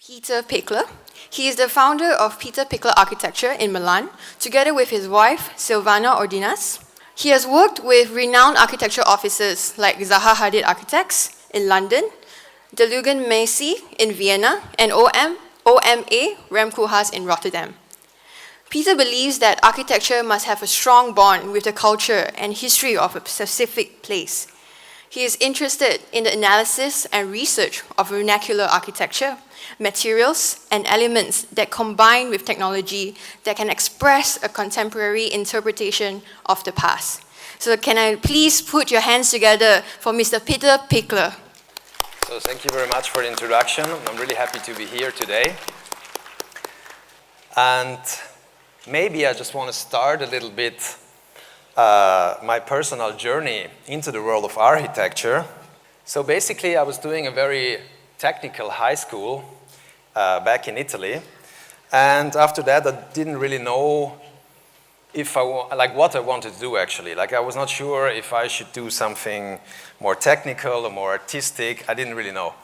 Peter Pichler. He is the founder of Peter Pichler Architecture in Milan, together with his wife, Silvana Ordinas. He has worked with renowned architecture offices like Zaha Hadid Architects in London, Delugan Meissl in Vienna, and OMA Rem Koolhaas in Rotterdam. Peter believes that architecture must have a strong bond with the culture and history of a specific place. He is interested in the analysis and research of vernacular architecture, materials, and elements that combine with technology that can express a contemporary interpretation of the past. So can I please put your hands together for Mr. Peter Pichler? So thank you very much for the introduction. I'm really happy to be here today. And maybe I just want to start a little bit my personal journey into the world of architecture. So basically I was doing a very technical high school back in Italy, and after that I didn't really know if what I wanted to do actually. I was not sure if I should do something more technical or more artistic. I didn't really know.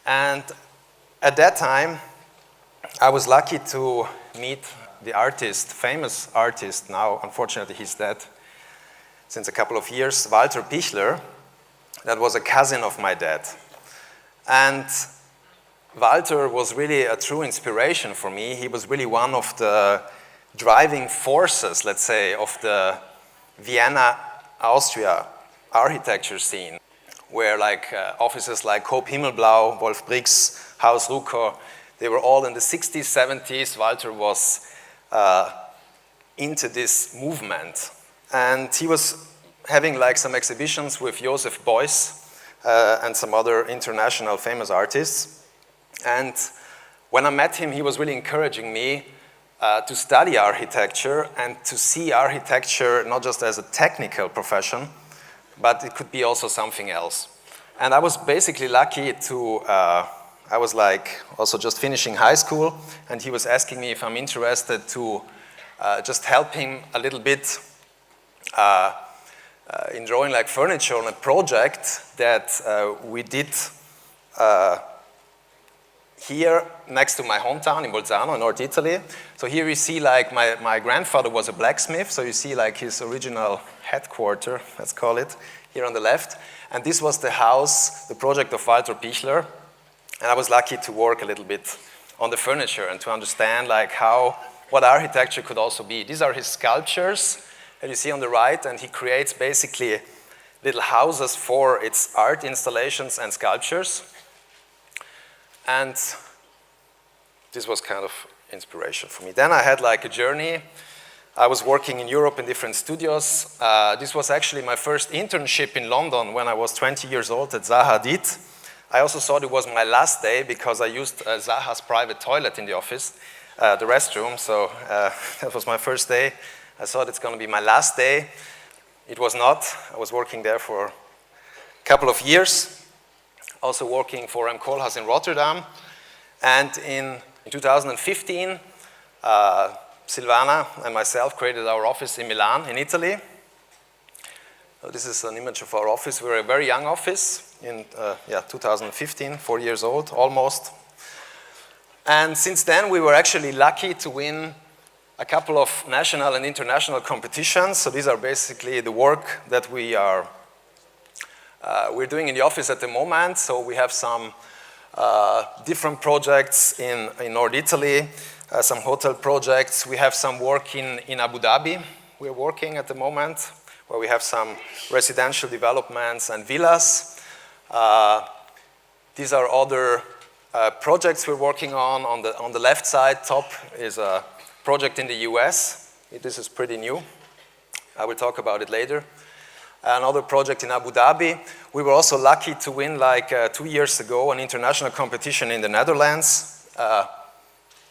And at that time I was lucky to meet the artist, famous artist, now unfortunately he's dead since a couple of years, Walter Pichler. That was a cousin of my dad. And Walter was really a true inspiration for me. He was really one of the driving forces, let's say, of the Vienna, Austria architecture scene, where offices like Coop Himmelblau, Wolf Brix, Haus Rucker, they were all in the 60s, 70s. Walter was into this movement. And he was having some exhibitions with Joseph Beuys and some other international famous artists. And when I met him, he was really encouraging me to study architecture and to see architecture not just as a technical profession, but it could be also something else. And I was basically lucky to, I was also just finishing high school, and he was asking me if I'm interested to just help him a little bit in drawing furniture on a project that we did here next to my hometown in Bolzano, in North Italy. So here you see my grandfather was a blacksmith, so you see his original headquarters, let's call it, here on the left. And this was the house, the project of Walter Pichler. And I was lucky to work a little bit on the furniture and to understand what architecture could also be. These are his sculptures that you see on the right, and he creates basically little houses for its art installations and sculptures. And this was kind of inspiration for me. Then I had a journey. I was working in Europe in different studios. This was actually my first internship in London when I was 20 years old at Zaha Hadid. I also thought it was my last day because I used Zaha's private toilet in the office, the restroom, so that was my first day. I thought it's going to be my last day. It was not. I was working there for a couple of years, also working for Rem Koolhaas in Rotterdam. And in 2015, Silvana and myself created our office in Milan, in Italy. So this is an image of our office. We're a very young office in 2015, 4 years old, almost. And since then, we were actually lucky to win a couple of national and international competitions. So these are basically the work that we're doing in the office at the moment. So we have some different projects in North Italy, some hotel projects. We have some work in Abu Dhabi. We're working at the moment, where we have some residential developments and villas. These are other projects we're working on. On the left side, top is a project in the US. This is pretty new. I will talk about it later. Another project in Abu Dhabi. We were also lucky to win 2 years ago an international competition in the Netherlands.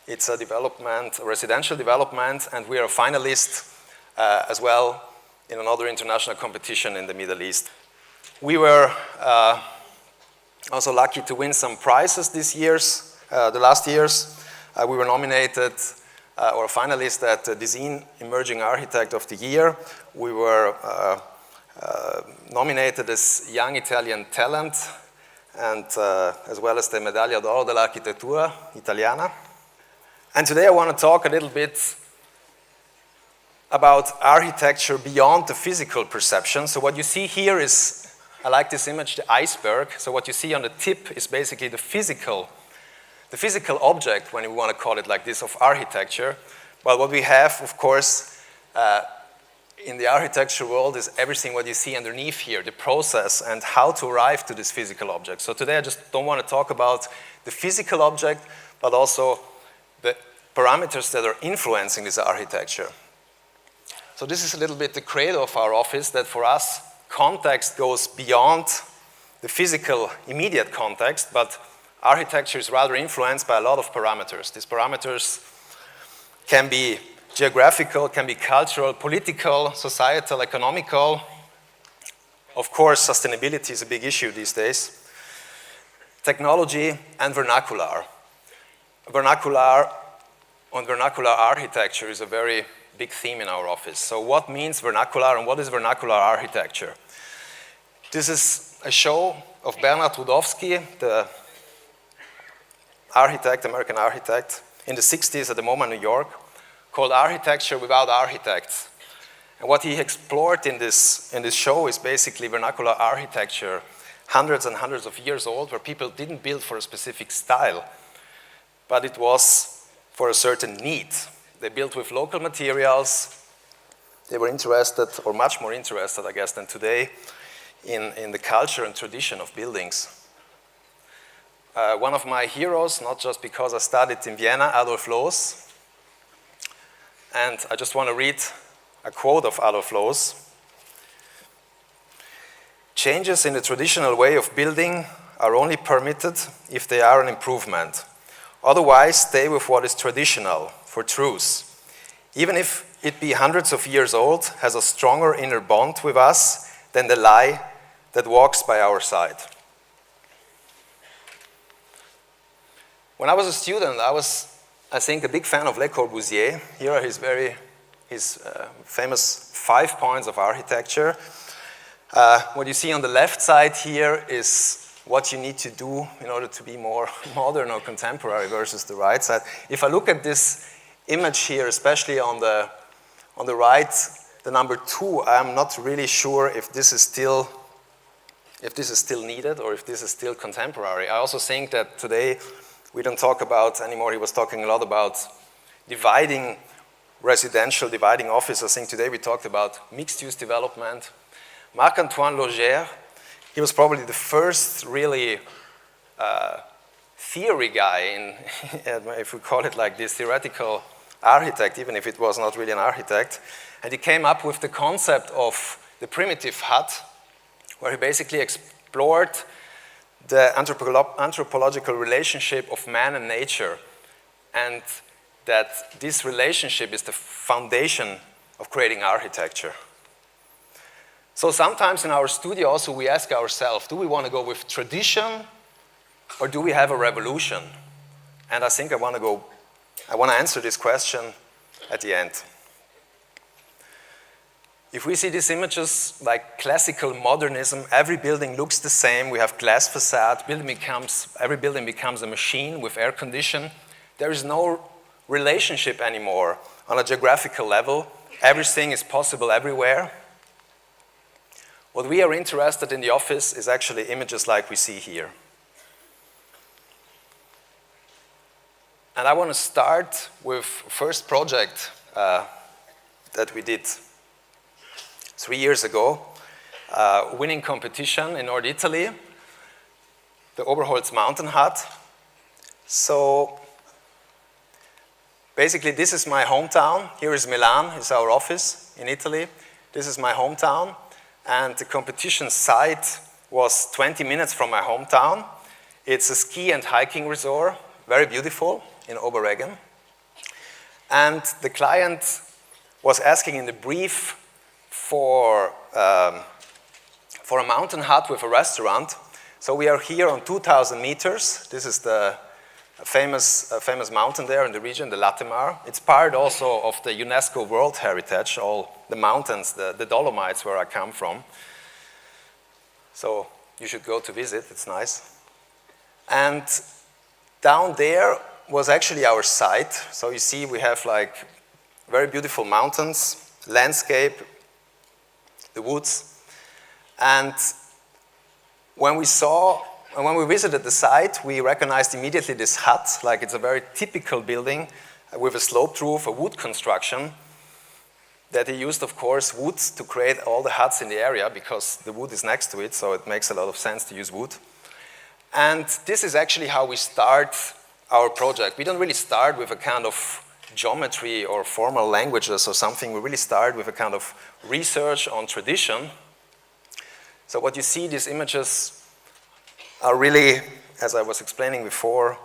It's a development, a residential development, and we are a finalist as well in another international competition in the Middle East. We were also lucky to win some prizes the last years. We were nominated or a finalist at the Design Emerging Architect of the Year. We were nominated as Young Italian Talent and as well as the Medaglia d'Oro dell'Architettura Italiana. And today I want to talk a little bit about architecture beyond the physical perception. So what you see here is, I like this image, the iceberg. So what you see on the tip is basically the physical object, when you want to call it like this, of architecture. Well, what we have, of course, in the architecture world is everything what you see underneath here, the process and how to arrive to this physical object. So today I just don't want to talk about the physical object, but also the parameters that are influencing this architecture. So this is a little bit the credo of our office, that for us, context goes beyond the physical immediate context, but architecture is rather influenced by a lot of parameters. These parameters can be geographical, can be cultural, political, societal, economical. Of course, sustainability is a big issue these days. Technology and vernacular. Vernacular architecture is a very big theme in our office. So what means vernacular and what is vernacular architecture? This is a show of Bernard Rudowski, the architect, American architect, in the 60s at the MoMA, New York, called Architecture Without Architects. And what he explored in this show is basically vernacular architecture, hundreds and hundreds of years old, where people didn't build for a specific style, but it was for a certain need. They built with local materials. They were interested, or much more interested, I guess, than today, in the culture and tradition of buildings. One of my heroes, not just because I studied in Vienna, Adolf Loos. And I just want to read a quote of Adolf Loos. "Changes in the traditional way of building are only permitted if they are an improvement. Otherwise, stay with what is traditional, for truth, even if it be hundreds of years old, has a stronger inner bond with us than the lie that walks by our side." When I was a student, I was, I think, a big fan of Le Corbusier. Here are his famous 5 points of architecture. What you see on the left side here is what you need to do in order to be more modern or contemporary versus the right side. If I look at this image here, especially on the right, the number 2, I'm not really sure if this is still needed or if this is still contemporary. I also think that today we don't talk about anymore. He was talking a lot about dividing residential, dividing office. I think today we talked about mixed-use development. Marc-Antoine Logère, he was probably the first really theory guy, if we call it like this, theoretical architect, even if it was not really an architect. And he came up with the concept of the primitive hut, where he basically explored the anthropological relationship of man and nature, and that this relationship is the foundation of creating architecture. So sometimes in our studio also we ask ourselves, do we want to go with tradition or do we have a revolution? And I think I want to answer this question at the end. If we see these images like classical modernism, every building looks the same. We have glass facade. Every building becomes a machine with air condition. There is no relationship anymore on a geographical level. Everything is possible everywhere. What we are interested in the office is actually images like we see here. And I want to start with first project that we did 3 years ago, winning competition in North Italy, the Oberholz Mountain Hut. So basically this is my hometown. Here is Milan, it's our office in Italy. This is my hometown. And the competition site was 20 minutes from my hometown. It's a ski and hiking resort, very beautiful, in Oberregen. And the client was asking in the brief for a mountain hut with a restaurant. So we are here on 2,000 meters. This is the famous mountain there in the region, the Latemar. It's part also of the UNESCO World Heritage, all the mountains, the Dolomites where I come from. So you should go to visit, it's nice. And down there was actually our site. So you see we have like very beautiful mountains, landscape, the woods. And when we visited the site, we recognized immediately this hut, like it's a very typical building with a sloped roof, a wood construction, that he used, of course, wood to create all the huts in the area because the wood is next to it, so it makes a lot of sense to use wood. And this is actually how we start our project. We don't really start with a kind of geometry or formal languages or something. We really start with a kind of research on tradition. So what you see, these images are really, as I was explaining before,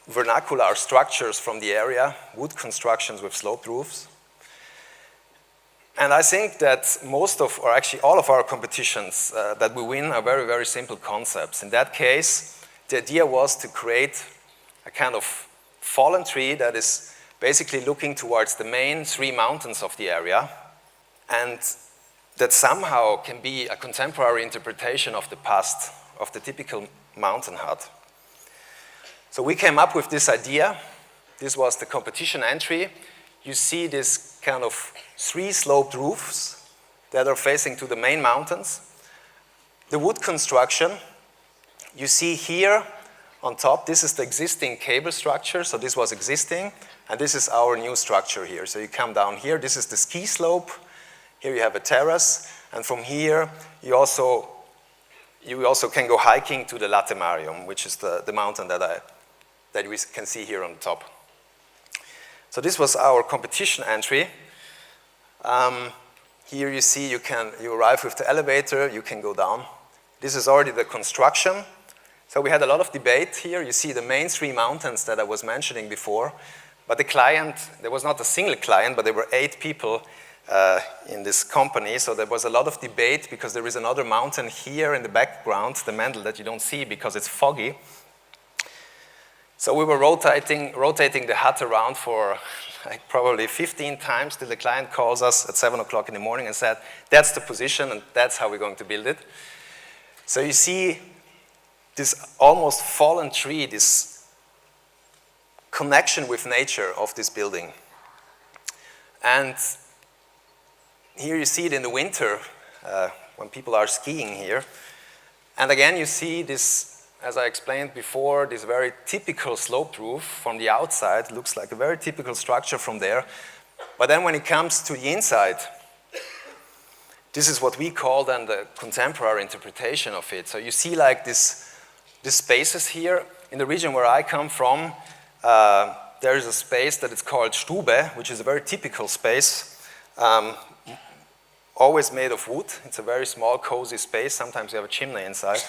vernacular structures from the area, wood constructions with sloped roofs. And I think that most of, or actually all of our competitions that we win are very, very simple concepts. In that case, the idea was to create a kind of fallen tree that is basically looking towards the main three mountains of the area, and that somehow can be a contemporary interpretation of the past, of the typical mountain hut. So we came up with this idea. This was the competition entry. You see this kind of three sloped roofs that are facing to the main mountains. The wood construction, you see here on top, this is the existing cable structure, so this was existing, and this is our new structure here. So you come down here, this is the ski slope, here you have a terrace, and from here you also can go hiking to the Latte Marium, which is the mountain that we can see here on the top. So this was our competition entry. Here you see you arrive with the elevator, you can go down. This is already the construction. So we had a lot of debate here. You see the main three mountains that I was mentioning before. But the client, there was not a single client, but there were 8 people in this company. So there was a lot of debate because there is another mountain here in the background, the Mendel, that you don't see because it's foggy. So we were rotating the hut around for like probably 15 times till the client calls us at 7 o'clock in the morning and said, that's the position and that's how we're going to build it. So you see this almost fallen tree, this connection with nature of this building. And here you see it in the winter when people are skiing here. And again, you see this, as I explained before, this very typical sloped roof from the outside. Looks like a very typical structure from there. But then when it comes to the inside, this is what we call then the contemporary interpretation of it. So you see like these spaces here. In the region where I come from, there is a space that is called Stube, which is a very typical space, always made of wood. It's a very small, cozy space. Sometimes you have a chimney inside.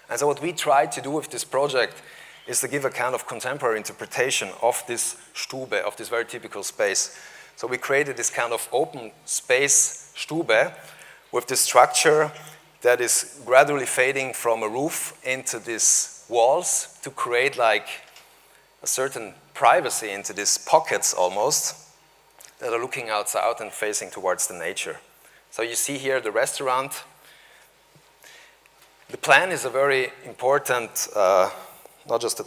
And so what we tried to do with this project is to give a kind of contemporary interpretation of this Stube, of this very typical space. So we created this kind of open space Stube with this structure that is gradually fading from a roof into these walls to create like a certain privacy into these pockets almost that are looking outside and facing towards the nature. So you see here the restaurant. The plan is a very important, not just a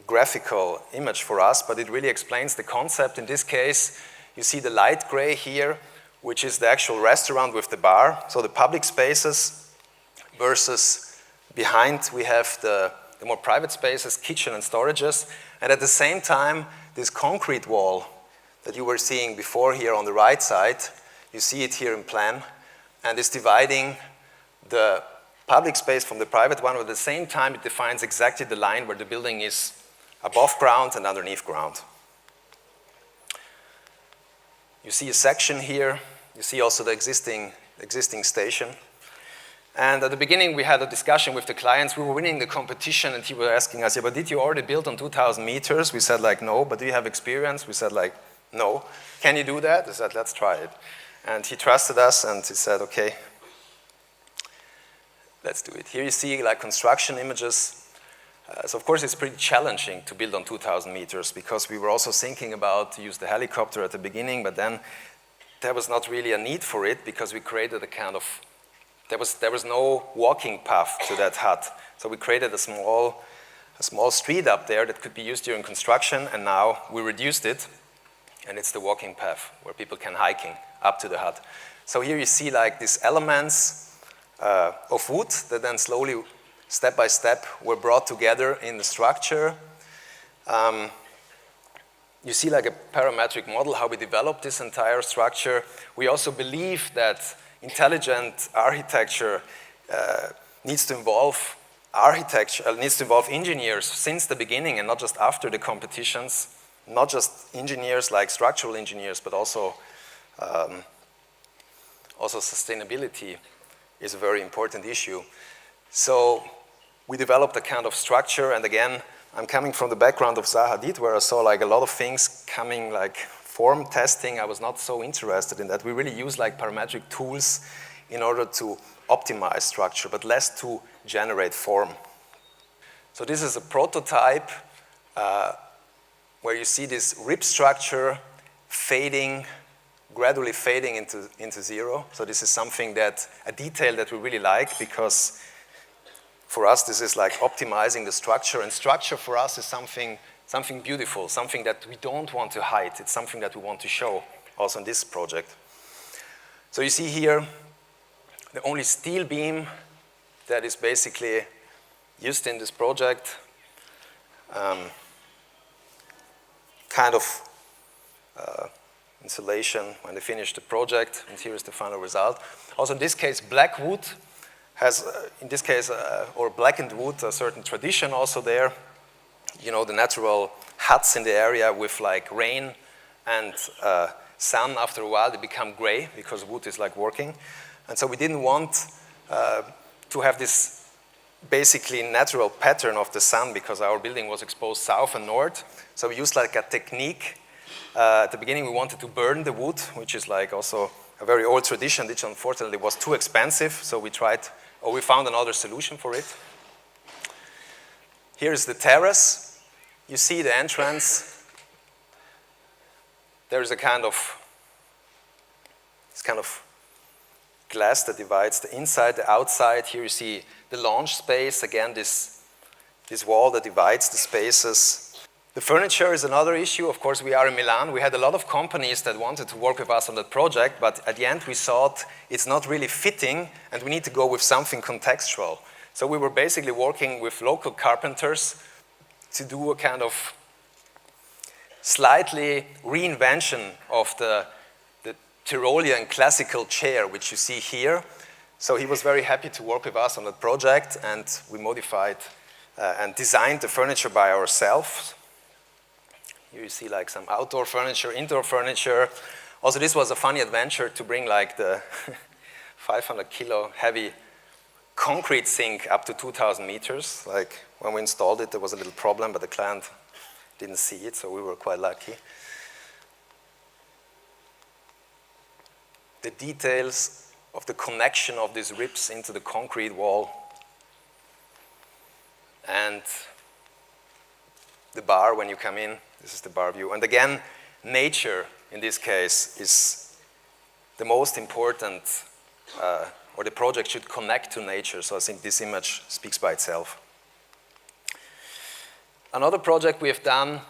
graphical image for us, but it really explains the concept. In this case, you see the light gray here, which is the actual restaurant with the bar, so the public spaces, versus behind we have the more private spaces, kitchen and storages, and at the same time, this concrete wall that you were seeing before here on the right side, you see it here in plan, and it's dividing the public space from the private one, but at the same time it defines exactly the line where the building is above ground and underneath ground. You see a section here, you see also the existing station. And at the beginning we had a discussion with the clients. We were winning the competition and he was asking us, yeah, but did you already build on 2,000 meters? We said like, no. But do you have experience? We said like, no. Can you do that? I said, let's try it. And he trusted us and he said, okay, let's do it. Here you see like construction images. So of course it's pretty challenging to build on 2,000 meters because we were also thinking about to use the helicopter at the beginning, but then there was not really a need for it because we created a kind of there was no walking path to that hut. So we created a small street up there that could be used during construction, and now we reduced it, and it's the walking path where people can hiking up to the hut. So here you see like these elements of wood that then slowly, step by step, were brought together in the structure. You see like a parametric model, how we developed this entire structure. We also believe that intelligent architecture needs to involve engineers since the beginning and not just after the competitions, not just engineers like structural engineers, but also sustainability is a very important issue. So we developed a kind of structure, and again, I'm coming from the background of Zaha Hadid, where I saw like a lot of things coming, like form testing. I was not so interested in that. We really use like parametric tools in order to optimize structure, but less to generate form. So this is a prototype where you see this rib structure gradually fading into zero. So this is something a detail that we really like, because for us this is like optimizing the structure, and structure for us is something beautiful, something that we don't want to hide. It's something that we want to show also in this project. So you see here the only steel beam that is basically used in this project, kind of insulation when they finish the project, and here is the final result. Also in this case, black wood has, or blackened wood, a certain tradition also there. You know, the natural huts in the area with like rain and sun, after a while they become gray because wood is like working. And so we didn't want to have this basically natural pattern of the sun, because our building was exposed south and north. So we used like a technique. At the beginning we wanted to burn the wood, which is like also a very old tradition, which unfortunately was too expensive. So we found another solution for it. Here is the terrace. You see the entrance. There is this kind of glass that divides the inside, the outside. Here you see the lounge space. Again, this wall that divides the spaces. The furniture is another issue. Of course, we are in Milan. We had a lot of companies that wanted to work with us on that project, but at the end we thought it's not really fitting and we need to go with something contextual. So we were basically working with local carpenters to do a kind of slightly reinvention of the Tyrolean classical chair, which you see here. So he was very happy to work with us on that project, and we modified and designed the furniture by ourselves. Here you see like some outdoor furniture, indoor furniture. Also, this was a funny adventure to bring like the 500 kilo heavy concrete sink up to 2,000 meters. Like when we installed it, there was a little problem, but the client didn't see it, so we were quite lucky. The details of the connection of these ribs into the concrete wall, and the bar when you come in. This is the bar view. And again, nature in this case is the most important, or the project should connect to nature. So I think this image speaks by itself. Another project we have done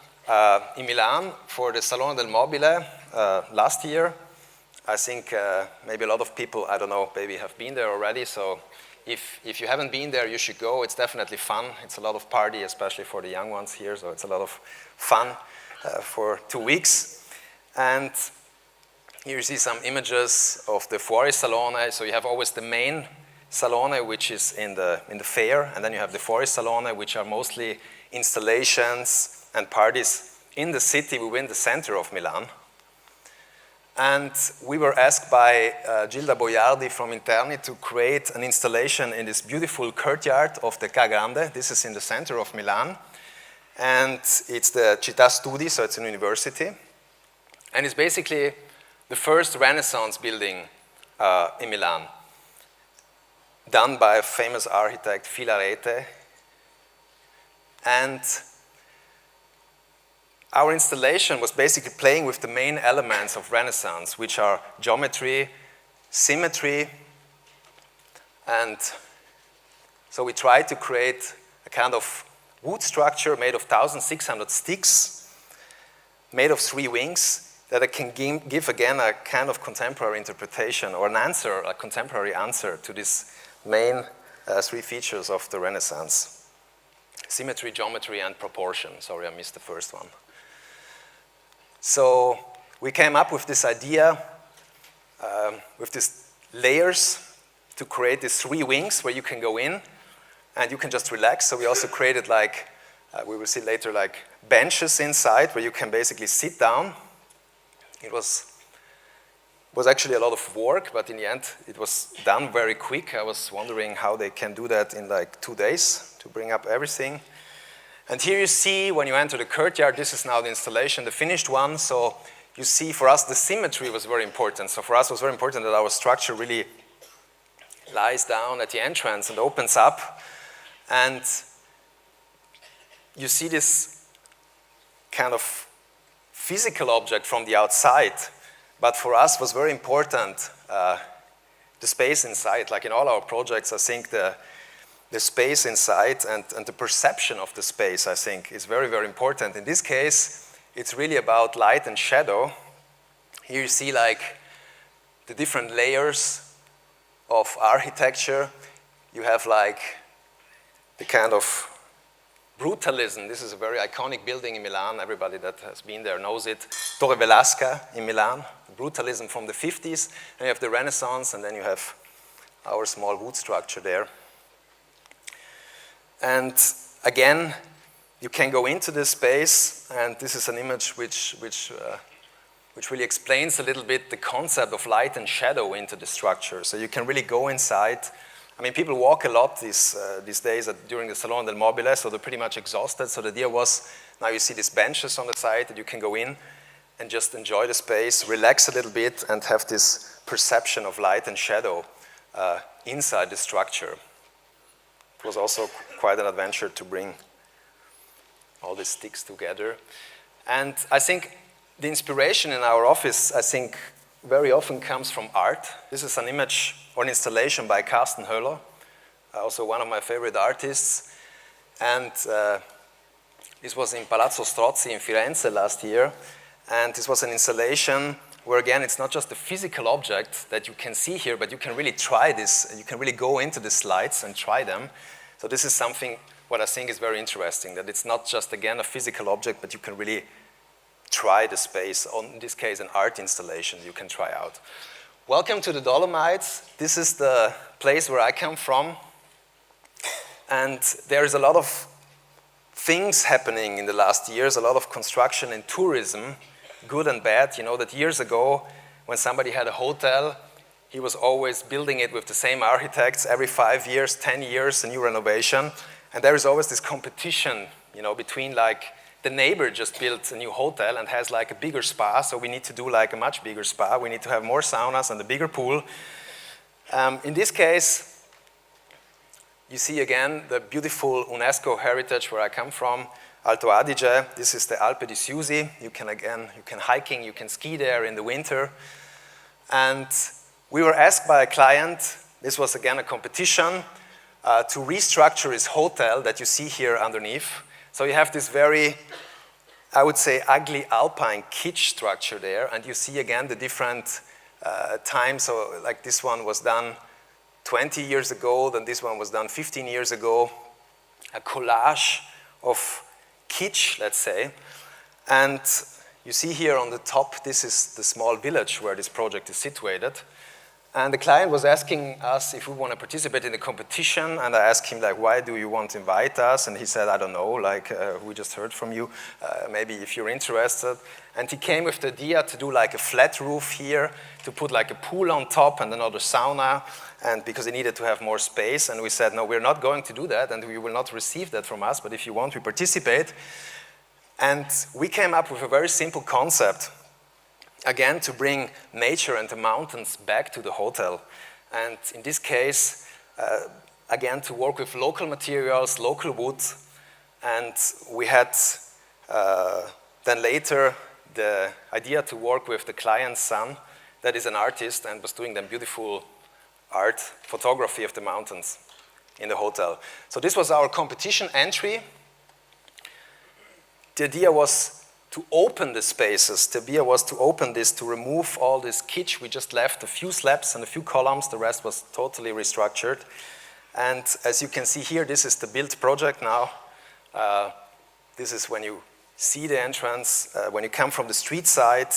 in Milan for the Salone del Mobile last year. I think maybe a lot of people, I don't know, maybe have been there already. So if you haven't been there, you should go. It's definitely fun. It's a lot of party, especially for the young ones here. So it's a lot of fun for 2 weeks. And here you see some images of the Fuori Salone. So you have always the main Salone, which is in the fair, and then you have the Fuori Salone, which are mostly installations and parties in the city within the center of Milan. And we were asked by Gilda Boiardi from Interni to create an installation in this beautiful courtyard of the Ca' Grande. This is in the center of Milan. And it's the Città Studi, so it's a university. And it's basically the first Renaissance building in Milan, done by a famous architect, Filarete. And our installation was basically playing with the main elements of Renaissance, which are geometry, symmetry, And so we tried to create a kind of wood structure made of 1,600 sticks, made of 3 wings, that I can give again a kind of contemporary interpretation or an answer, a contemporary answer to these main 3 features of the Renaissance. Symmetry, geometry, and proportion. Sorry, I missed the first one. So we came up with this idea, with these layers, to create these 3 wings where you can go in and you can just relax. So we also created like, we will see later, like benches inside where you can basically sit down. It was actually a lot of work, but in the end it was done very quick. I was wondering how they can do that in like 2 days to bring up everything. And here you see, when you enter the courtyard, this is now the installation, the finished one. So you see, for us, the symmetry was very important. So for us, it was very important that our structure really lies down at the entrance and opens up. And you see this kind of physical object from the outside. But for us, it was very important, the space inside. Like in all our projects, I think the space inside and the perception of the space, I think, is very, very important. In this case, it's really about light and shadow. Here you see like the different layers of architecture. You have like the kind of brutalism. This is a very iconic building in Milan. Everybody that has been there knows it. Torre Velasca in Milan. Brutalism from the 50s. Then you have the Renaissance, and then you have our small wood structure there. And again, you can go into this space, and this is an image which really explains a little bit the concept of light and shadow into the structure. So you can really go inside. I mean, people walk a lot these days during the Salone del Mobile, so they're pretty much exhausted. So the idea was, now you see these benches on the side that you can go in and just enjoy the space, relax a little bit, and have this perception of light and shadow inside the structure. It was also quite an adventure to bring all these sticks together. And I think the inspiration in our office, I think, very often comes from art. This is an image or an installation by Carsten Höller, also one of my favorite artists. And this was in Palazzo Strozzi in Firenze last year. And this was an installation where, again, it's not just a physical object that you can see here, but you can really try this. You can really go into the slides and try them. So this is something what I think is very interesting, that it's not just, again, a physical object, but you can really try the space. In this case, an art installation you can try out. Welcome to the Dolomites. This is the place where I come from. And there is a lot of things happening in the last years, a lot of construction and tourism, good and bad. You know that years ago, when somebody had a hotel, he was always building it with the same architects. Every 5 years, 10 years, a new renovation. And there is always this competition, you know, between like the neighbor just built a new hotel and has like a bigger spa, so we need to do like a much bigger spa. We need to have more saunas and a bigger pool. In this case, you see again the beautiful UNESCO heritage where I come from, Alto Adige. This is the Alpe di Siusi. You can hiking, you can ski there in the winter. And we were asked by a client, this was again a competition, to restructure his hotel that you see here underneath. So you have this very, I would say, ugly alpine kitsch structure there, and you see again the different times. So like this one was done 20 years ago, then this one was done 15 years ago. A collage of kitsch, let's say. And you see here on the top, this is the small village where this project is situated. And the client was asking us if we want to participate in the competition, and I asked him, like, why do you want to invite us? And he said, I don't know, like, we just heard from you, maybe if you're interested. And he came with the idea to do like a flat roof here, to put like a pool on top and another sauna, and because he needed to have more space. And we said, no, we're not going to do that, and you will not receive that from us, but if you want, we participate. And we came up with a very simple concept, again, to bring nature and the mountains back to the hotel. And in this case, again, to work with local materials, local wood. And we had then later the idea to work with the client's son, that is an artist and was doing them beautiful art, photography of the mountains in the hotel. So this was our competition entry. The idea was to open the spaces. The idea was to open this, to remove all this kitsch. We just left a few slabs and a few columns. The rest was totally restructured. And as you can see here, this is the built project now. This is when you see the entrance, when you come from the street side.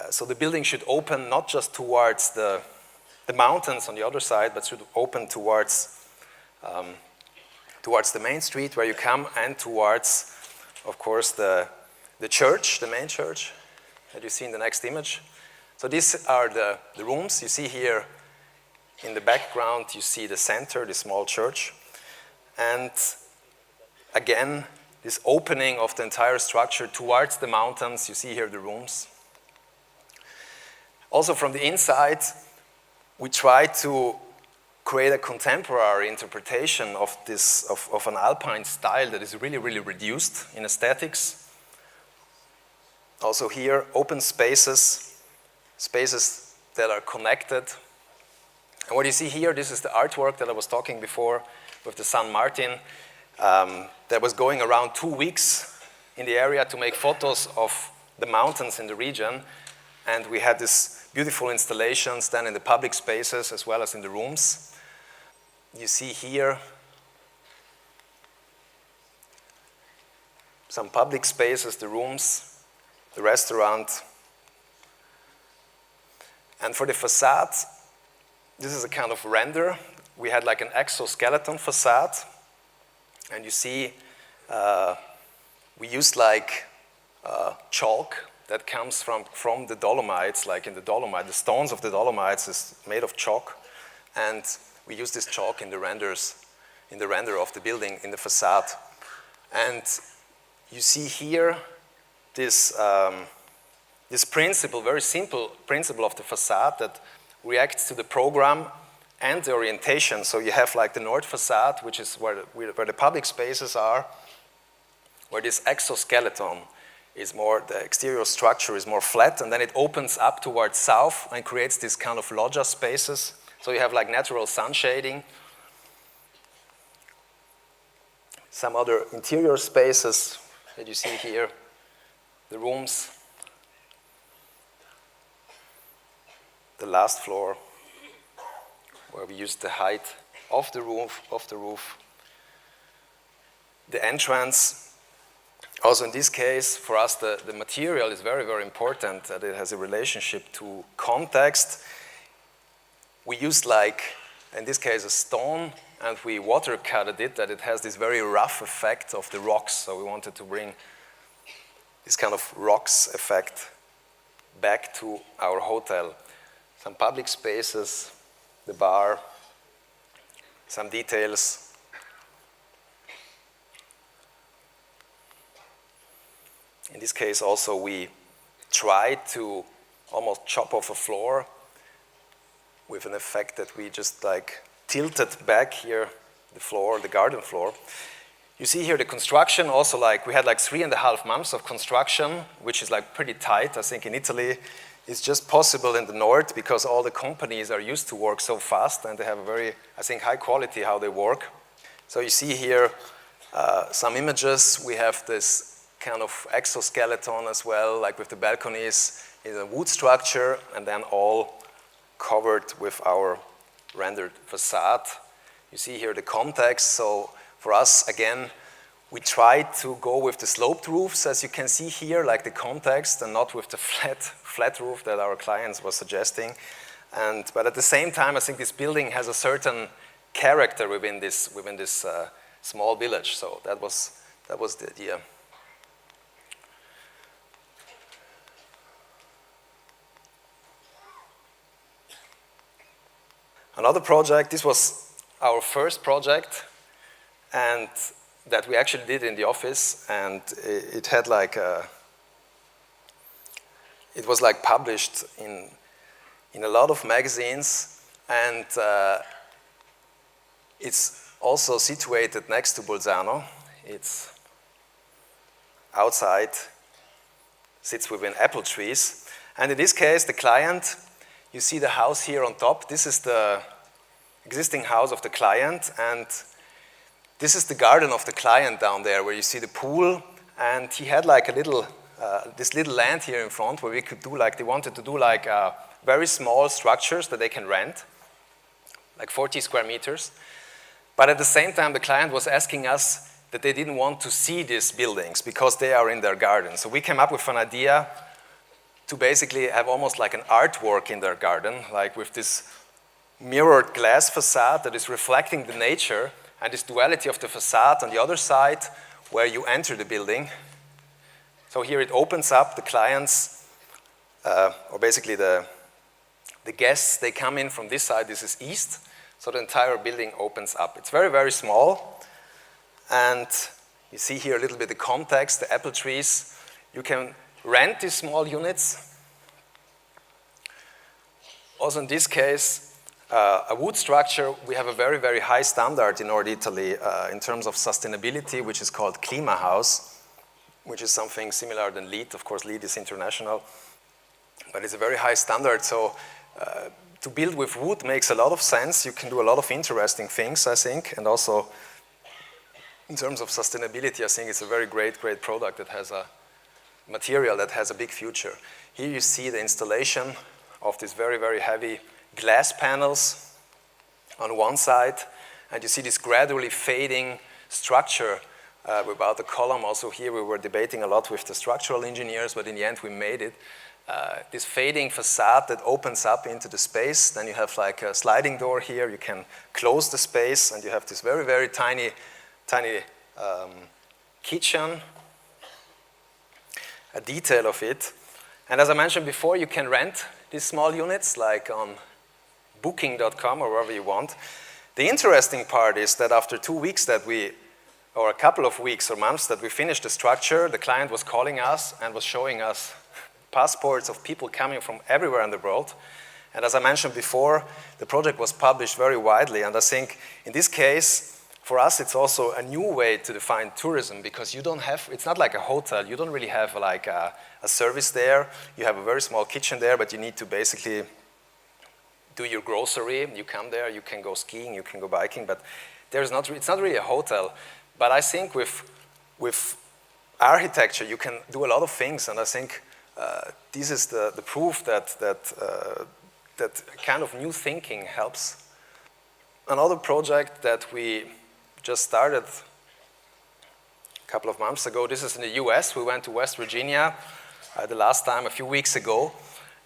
So the building should open not just towards the mountains on the other side, but should open towards the main street where you come, and towards, of course, the church, the main church that you see in the next image. So these are the rooms. You see here in the background, you see the center, the small church. And again, this opening of the entire structure towards the mountains. You see here the rooms. Also from the inside, we try to create a contemporary interpretation of this, of an alpine style that is really, really reduced in aesthetics. Also here, open spaces, spaces that are connected. And what you see here, this is the artwork that I was talking before with the San Martin, that was going around 2 weeks in the area to make photos of the mountains in the region. And we had these beautiful installations then in the public spaces as well as in the rooms. You see here some public spaces, the rooms, the restaurant. And for the facade, this is a kind of render. We had like an exoskeleton facade. And you see, we used like chalk that comes from the Dolomites, like in the Dolomite. The stones of the Dolomites is made of chalk. And we use this chalk in the renders, in the render of the building, in the facade. And you see here this, this principle, very simple principle of the facade that reacts to the program and the orientation. So you have like the north facade, which is where the public spaces are, where this exoskeleton is more, the exterior structure is more flat, and then it opens up towards south and creates this kind of loggia spaces. So you have like natural sun shading. Some other interior spaces that you see here, the rooms, the last floor, where we used the height of the roof, the entrance. Also in this case, for us, the material is very, very important, that it has a relationship to context. We used like, in this case, a stone, and we water cutted it, that it has this very rough effect of the rocks. So we wanted to bring this kind of rocks effect back to our hotel. Some public spaces, the bar, some details. In this case also we tried to almost chop off a floor with an effect that we just like tilted back here the floor, the garden floor. You see here the construction also, like we had like 3.5 months of construction, which is like pretty tight. I think in Italy it's just possible in the north because all the companies are used to work so fast and they have a very, I think, high quality how they work. So you see here some images. We have this kind of exoskeleton as well, like with the balconies in a wood structure, and then all covered with our rendered facade. You see here the context. So for us, again, we tried to go with the sloped roofs, as you can see here, like the context, and not with the flat roof that our clients were suggesting. But at the same time, I think this building has a certain character within this small village. So that was the idea. Another project, this was our first project, and that we actually did in the office, and it had like it was like published in a lot of magazines, and it's also situated next to Bolzano. It's outside, sits within apple trees, and in this case, the client You see the house here on top. This is the existing house of the client, and this is the garden of the client down there where you see the pool, and he had like a little, this little land here in front where we could do like, they wanted to do like very small structures that they can rent, like 40 square meters. But at the same time, the client was asking us that they didn't want to see these buildings because they are in their garden. So we came up with an idea to basically have almost like an artwork in their garden, like with this mirrored glass facade that is reflecting the nature and this duality of the facade on the other side where you enter the building. So here it opens up, the clients, or basically the guests, they come in from this side, this is east, so the entire building opens up. It's very, very small, and you see here a little bit the context, the apple trees. You can rent these small units. Also in this case, a wood structure, we have a very, very high standard in North Italy in terms of sustainability, which is called Klima House, which is something similar than LEED. Of course, LEED is international, but it's a very high standard. So to build with wood makes a lot of sense. You can do a lot of interesting things, I think, and also in terms of sustainability, I think it's a very great product that has a material that has a big future. Here you see the installation of these very, very heavy glass panels on one side, and you see this gradually fading structure without the column. Also here we were debating a lot with the structural engineers, but in the end we made it. This fading facade that opens up into the space. Then you have like a sliding door here. You can close the space, and you have this very, very tiny kitchen, a detail of it. And as I mentioned before, you can rent these small units like on booking.com or wherever you want. The interesting part is that after 2 weeks or a couple of weeks or months that we finished the structure, the client was calling us and was showing us passports of people coming from everywhere in the world. And as I mentioned before, the project was published very widely, and I think in this case, for us, it's also a new way to define tourism, because you don't have, it's not like a hotel, you don't really have like a service there. You have a very small kitchen there, but you need to basically do your grocery. You come there, you can go skiing, you can go biking, but it's not really a hotel. But I think with architecture, you can do a lot of things, and I think this is the proof that kind of new thinking helps. Another project that we just started a couple of months ago, this is in the US. We went to West Virginia the last time, a few weeks ago,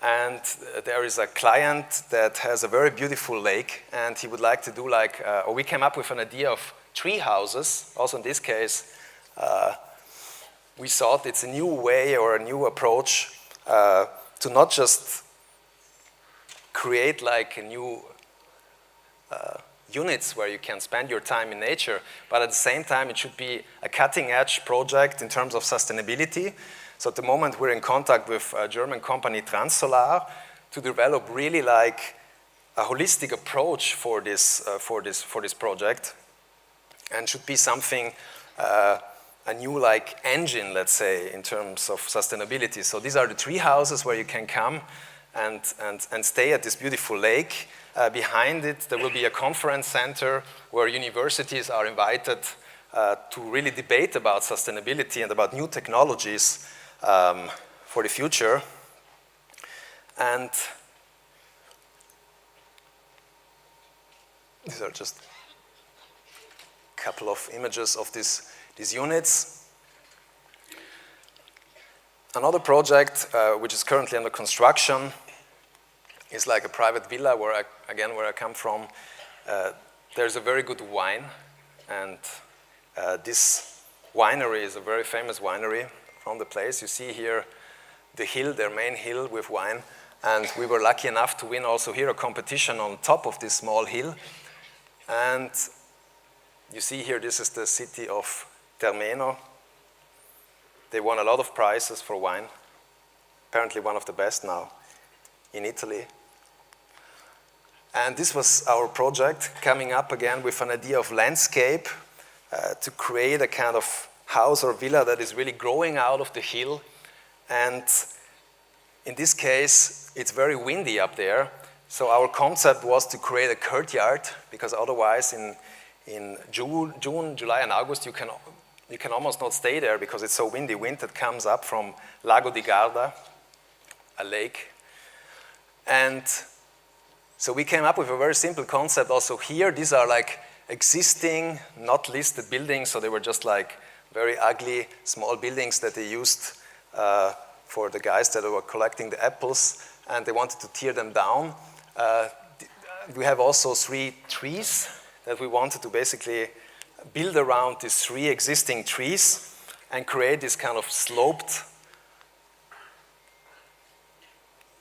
and there is a client that has a very beautiful lake, and he would like to do like, or we came up with an idea of tree houses. Also in this case, we thought it's a new way or a new approach to not just create like a new units where you can spend your time in nature, but at the same time it should be a cutting-edge project in terms of sustainability. So at the moment we're in contact with a German company, Transsolar, to develop really like a holistic approach for this project, and should be something a new like engine, let's say, in terms of sustainability. So these are the tree houses where you can come and stay at this beautiful lake. Behind it, there will be a conference center where universities are invited to really debate about sustainability and about new technologies for the future. And these are just a couple of images of these units. Another project which is currently under construction is like a private villa where I come from. There's a very good wine, and this winery is a very famous winery from the place. You see here the hill, their main hill with wine, and we were lucky enough to win also here a competition on top of this small hill. And you see here, this is the city of Termeno. They won a lot of prizes for wine, apparently one of the best now in Italy. And this was our project, coming up again with an idea of landscape to create a kind of house or villa that is really growing out of the hill. And in this case, it's very windy up there. So our concept was to create a courtyard, because otherwise in June, July, and August, you can almost not stay there because it's so windy. Wind that comes up from Lago di Garda, a lake. And so we came up with a very simple concept also here. These are like existing, not listed buildings, so they were just like very ugly, small buildings that they used for the guys that were collecting the apples, and they wanted to tear them down. We have also 3 trees that we wanted to basically build around these 3 existing trees and create this kind of sloped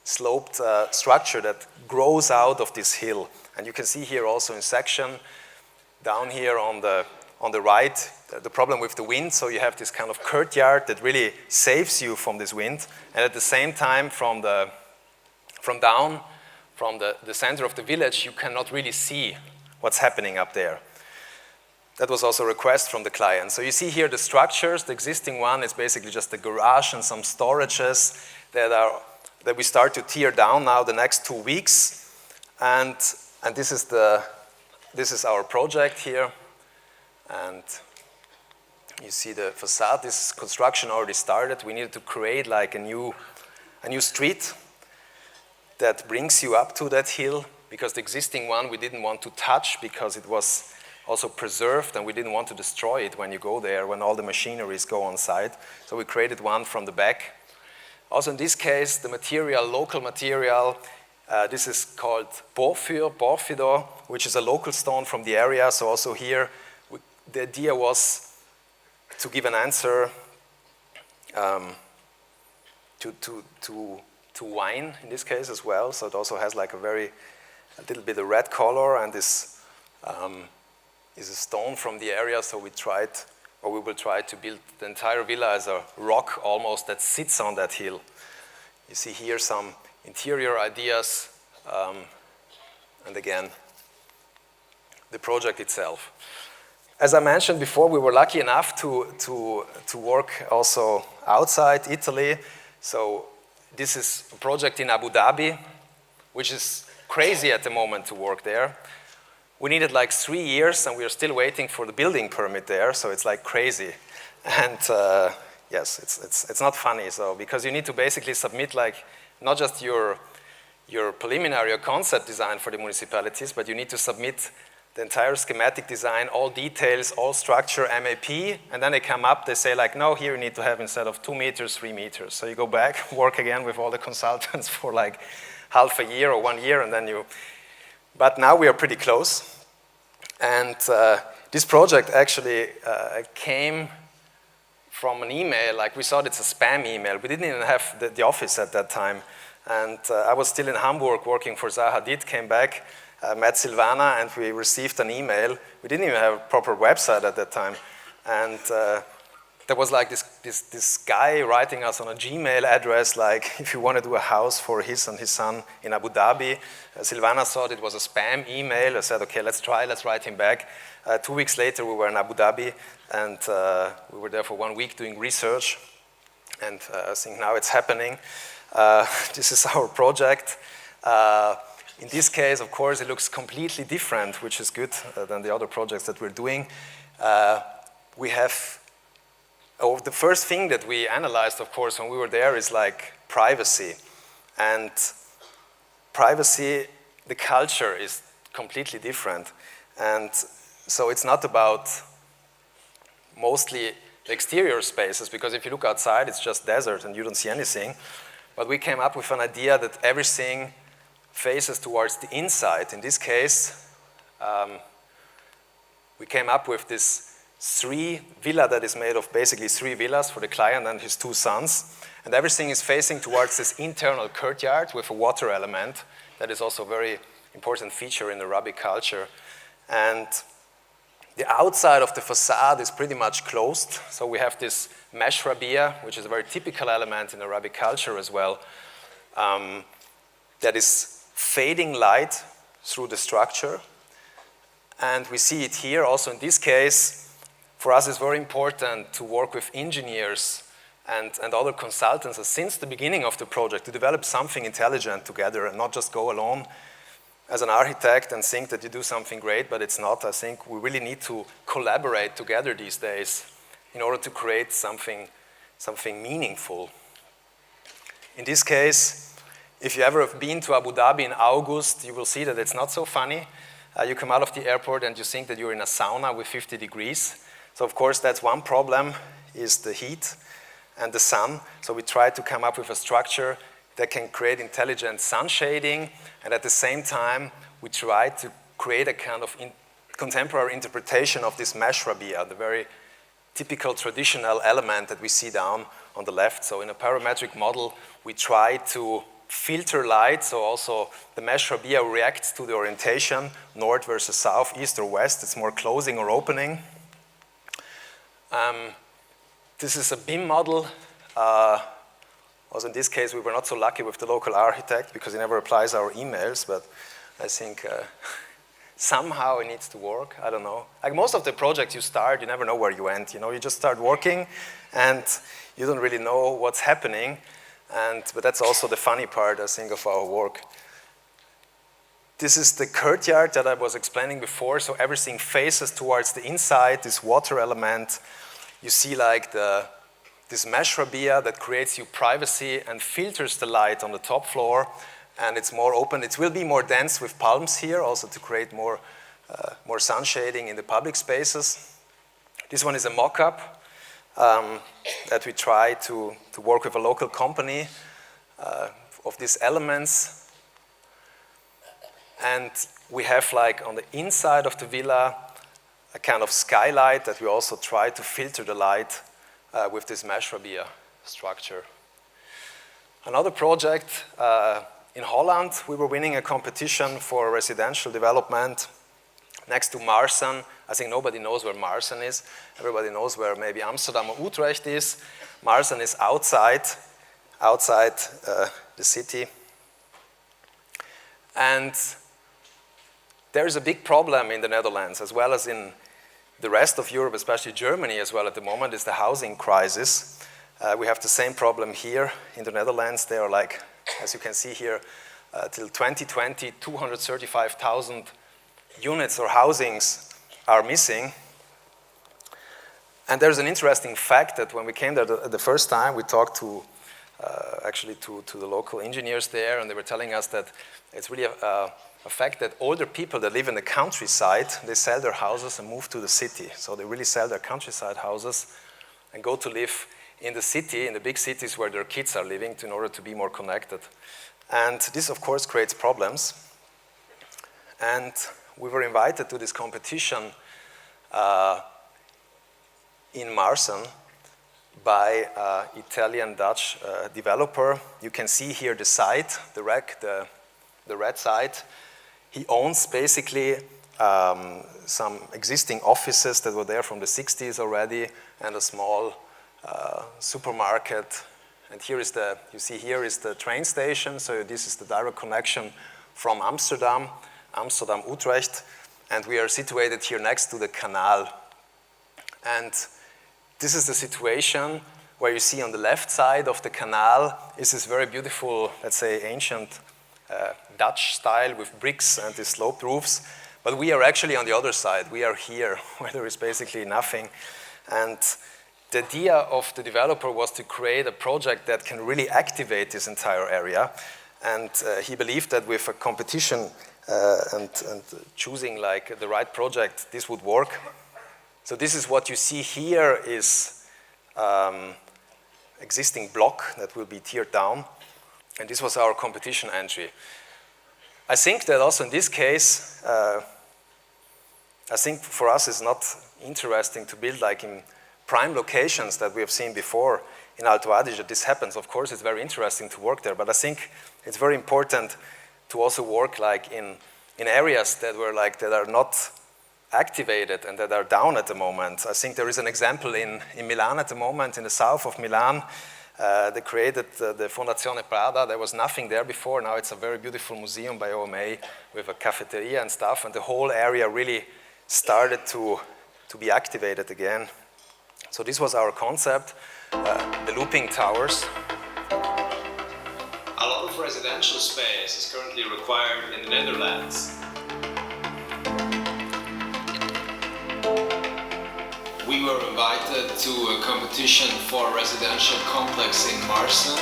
structure that grows out of this hill. And you can see here also in section down here on the right, the problem with the wind. So you have this kind of courtyard that really saves you from this wind. And at the same time, from the center of the village, you cannot really see what's happening up there. That was also a request from the client. So you see here the structures. The existing one is basically just a garage and some storages that we start to tear down now the next 2 weeks. And this is our project here. And you see the facade. This construction already started. We needed to create like a new street that brings you up to that hill, because the existing one we didn't want to touch because it was also preserved, and we didn't want to destroy it when you go there, when all the machineries go on site. So we created one from the back. Also in this case, the material, local material, this is called Porphyro, which is a local stone from the area. So also here, the idea was to give an answer to wine in this case as well. So it also has like a little bit of red color, and this is a stone from the area. So we will try to build the entire villa as a rock almost that sits on that hill. You see here some interior ideas, and again, the project itself. As I mentioned before, we were lucky enough to work also outside Italy. So this is a project in Abu Dhabi, which is crazy at the moment to work there. We needed like 3 years, and we are still waiting for the building permit there, so it's like crazy. And yes, it's not funny, so because you need to basically submit like not just your preliminary or concept design for the municipalities, but you need to submit the entire schematic design, all details, all structure, MAP, and then they come up, they say like, no, here you need to have instead of 2 meters, 3 meters. So you go back, work again with all the consultants for like half a year or 1 year, and then but now we are pretty close. And this project actually came from an email, like we thought it's a spam email. We didn't even have the office at that time. And I was still in Hamburg working for Zaha Hadid, came back, met Silvana, and we received an email. We didn't even have a proper website at that time. And there was like this guy writing us on a Gmail address, like if you want to do a house for his and his son in Abu Dhabi. Silvana thought it was a spam email. I said, okay, let's write him back. 2 weeks later, we were in Abu Dhabi, and we were there for 1 week doing research. And I think now it's happening. This is our project. In this case, of course, it looks completely different, which is good than the other projects that we're doing. The first thing that we analyzed, of course, when we were there is like privacy. And privacy, the culture is completely different. And so it's not about mostly the exterior spaces, because if you look outside, it's just desert and you don't see anything. But we came up with an idea that everything faces towards the inside. In this case, we came up with this villa that is made of basically 3 villas for the client and his 2 sons. And everything is facing towards this internal courtyard with a water element. That is also a very important feature in Arabic culture. And the outside of the facade is pretty much closed. So we have this mesh rabiah, which is a very typical element in Arabic culture as well, that is fading light through the structure. And we see it here also in this case. For us, it's very important to work with engineers and other consultants since the beginning of the project to develop something intelligent together and not just go alone as an architect and think that you do something great, but it's not. I think we really need to collaborate together these days in order to create something meaningful. In this case, if you ever have been to Abu Dhabi in August, you will see that it's not so funny. You come out of the airport and you think that you're in a sauna with 50 degrees. So of course that's one problem, is the heat and the sun. So we try to come up with a structure that can create intelligent sun shading, and at the same time we try to create a kind of contemporary interpretation of this mesh rabia, the very typical traditional element that we see down on the left. So in a parametric model we try to filter light, so also the mesh rabia reacts to the orientation, north versus south, east or west. It's more closing or opening. This is a BIM model. Also in this case, we were not so lucky with the local architect because he never replies our emails, but I think somehow it needs to work. I don't know. Like most of the projects you start, you never know where you end. You know, you just start working and you don't really know what's happening. But that's also the funny part, I think, of our work. This is the courtyard that I was explaining before. So everything faces towards the inside, this water element. You see like this mesh rabia that creates you privacy and filters the light on the top floor. And it's more open. It will be more dense with palms here, also to create more sun shading in the public spaces. This one is a mock-up that we try to work with a local company of these elements. And we have like on the inside of the villa a kind of skylight that we also try to filter the light with this mesh rabia structure. Another project in Holland, we were winning a competition for residential development next to Maarsen. I think nobody knows where Maarsen is. Everybody knows where maybe Amsterdam or Utrecht is. Maarsen is outside the city. And there is a big problem in the Netherlands, as well as in the rest of Europe, especially Germany as well at the moment, is the housing crisis. We have the same problem here in the Netherlands. There are like, as you can see here, till 2020, 235,000 units or housings are missing. And there's an interesting fact that when we came there the first time, we talked to the local engineers there, and they were telling us that it's really a fact that older people that live in the countryside, they sell their houses and move to the city. So they really sell their countryside houses and go to live in the city, in the big cities where their kids are living in order to be more connected. And this, of course, creates problems. And we were invited to this competition in Maarsen by an Italian-Dutch developer. You can see here the site, the red site. He owns basically some existing offices that were there from the 60s already, and a small supermarket. And here is you see here is the train station. So this is the direct connection from Amsterdam, Utrecht. And we are situated here next to the canal. And this is the situation where you see on the left side of the canal is this very beautiful, let's say, ancient Dutch style with bricks and these sloped roofs. But we are actually on the other side. We are here where there is basically nothing. And the idea of the developer was to create a project that can really activate this entire area. And he believed that with a competition and choosing like the right project, this would work. So this is what you see here is existing block that will be teared down. And this was our competition entry. I think that also in this case, I think for us it's not interesting to build like in prime locations that we have seen before in Alto Adige. This happens. Of course, it's very interesting to work there, but I think it's very important to also work like in areas that are not activated and that are down at the moment. I think there is an example in Milan at the moment, in the south of Milan. They created the Fondazione Prada. There was nothing there before. Now it's a very beautiful museum by OMA with a cafeteria and stuff, and the whole area really started to be activated again. So this was our concept, the looping towers. A lot of residential space is currently required in the Netherlands. We were invited to a competition for a residential complex in Marsden.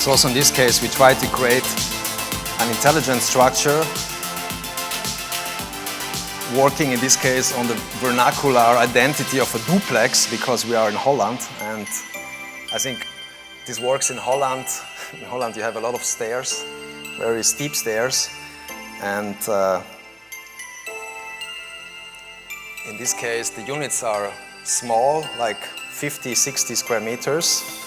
So also in this case, we tried to create an intelligent structure, working in this case on the vernacular identity of a duplex, because we are in Holland, and I think this works in Holland. In Holland you have a lot of stairs, very steep stairs, and in this case the units are small, like 50, 60 square meters.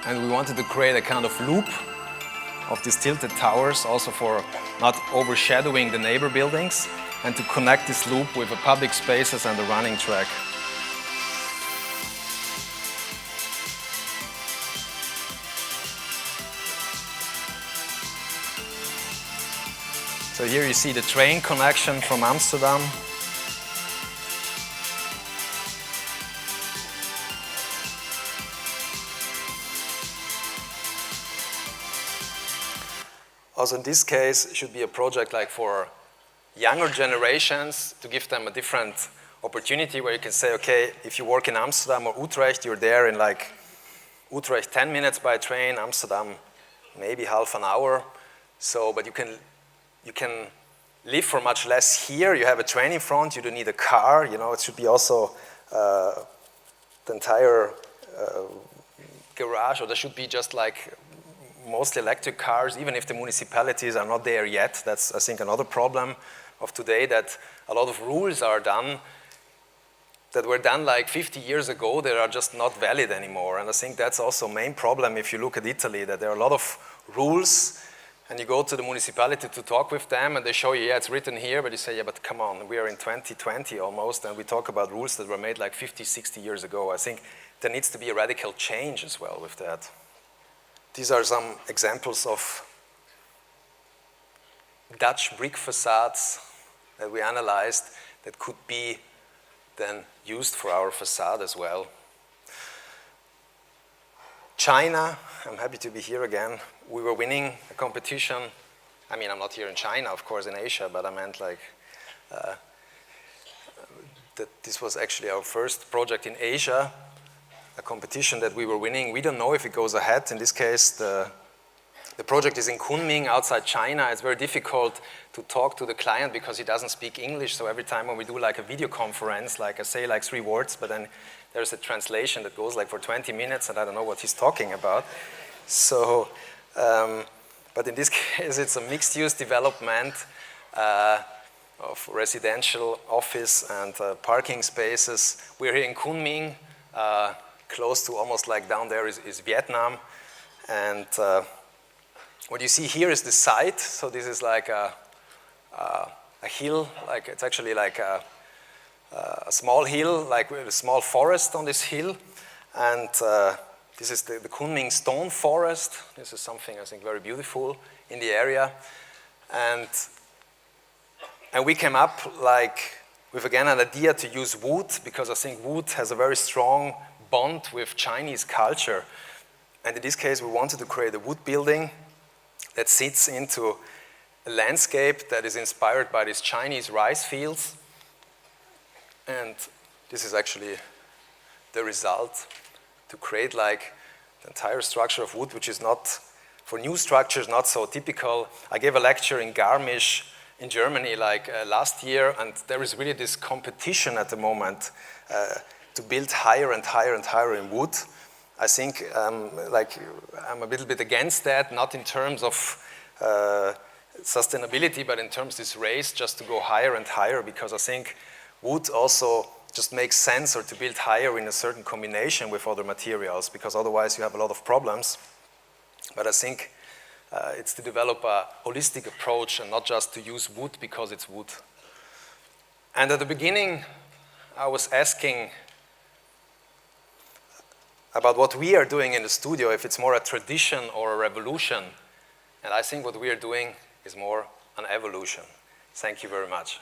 And we wanted to create a kind of loop of these tilted towers, also for not overshadowing the neighbor buildings, and to connect this loop with the public spaces and the running track. So here you see the train connection from Amsterdam. Also in this case, it should be a project like for younger generations, to give them a different opportunity where you can say, okay, if you work in Amsterdam or Utrecht, you're there in like Utrecht 10 minutes by train, Amsterdam maybe half an hour. So, but you can live for much less here. You have a train in front, you don't need a car, you know, it should be also the entire garage, or there should be just like mostly electric cars, even if the municipalities are not there yet. That's, I think, another problem of today, that a lot of rules are done that were done like 50 years ago that are just not valid anymore. And I think that's also a main problem if you look at Italy, that there are a lot of rules, and you go to the municipality to talk with them and they show you, yeah, it's written here, but you say, yeah, but come on, we are in 2020 almost, and we talk about rules that were made like 50, 60 years ago. I think there needs to be a radical change as well with that. These are some examples of Dutch brick facades that we analyzed that could be then used for our facade as well. China, I'm happy to be here again. We were winning a competition. I mean, I'm not here in China, of course, in Asia, but I meant like that this was actually our first project in Asia, a competition that we were winning. We don't know if it goes ahead. In this case, the project is in Kunming, outside China. It's very difficult to talk to the client because he doesn't speak English. So every time when we do like a video conference, like I say like 3 words, but then there's a translation that goes like for 20 minutes and I don't know what he's talking about. So, but in this case, it's a mixed-use development of residential, office, and parking spaces. We're here in Kunming, close to, almost like down there is Vietnam. And what you see here is the site. So this is like a hill, like it's actually like a small hill, like with a small forest on this hill. And this is the Kunming stone forest. This is something I think very beautiful in the area. And we came up like with again an idea to use wood, because I think wood has a very strong bond with Chinese culture. And in this case, we wanted to create a wood building that sits into a landscape that is inspired by these Chinese rice fields. And this is actually the result, to create like the entire structure of wood, which is not, for new structures, not so typical. I gave a lecture in Garmisch in Germany like last year, and there is really this competition at the moment to build higher and higher and higher in wood. I think like I'm a little bit against that, not in terms of sustainability, but in terms of this race just to go higher and higher, because I think wood also just make sense or to build higher in a certain combination with other materials, because otherwise you have a lot of problems. But I think it's to develop a holistic approach and not just to use wood because it's wood. And at the beginning, I was asking about what we are doing in the studio, if it's more a tradition or a revolution. And I think what we are doing is more an evolution. Thank you very much.